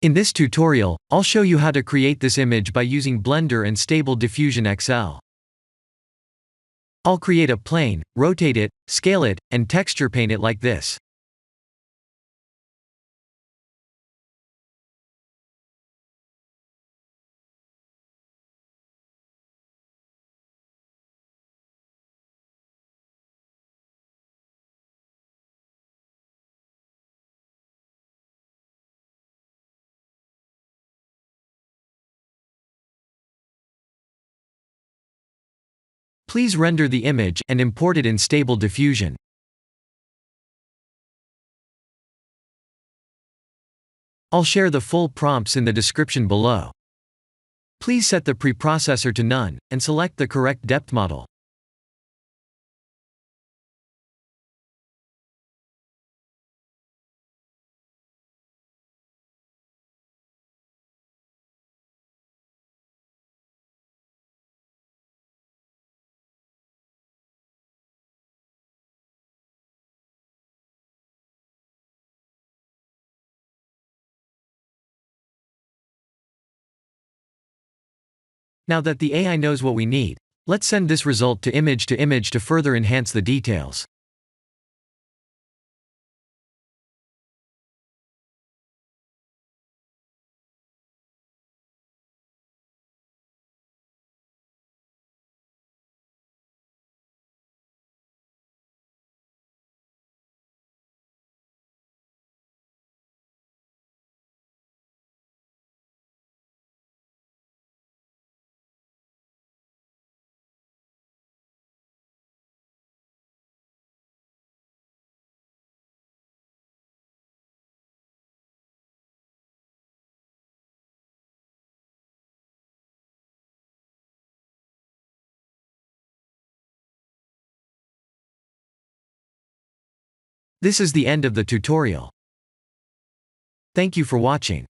In this tutorial, I'll show you how to create this image by using Blender and Stable Diffusion XL. I'll create a plane, rotate it, scale it, and texture paint it like this. Please render the image and import it in Stable Diffusion. I'll share the full prompts in the description below. Please set the preprocessor to none, and select the correct depth model. Now that the AI knows what we need, let's send this result to image to further enhance the details. This is the end of the tutorial. Thank you for watching.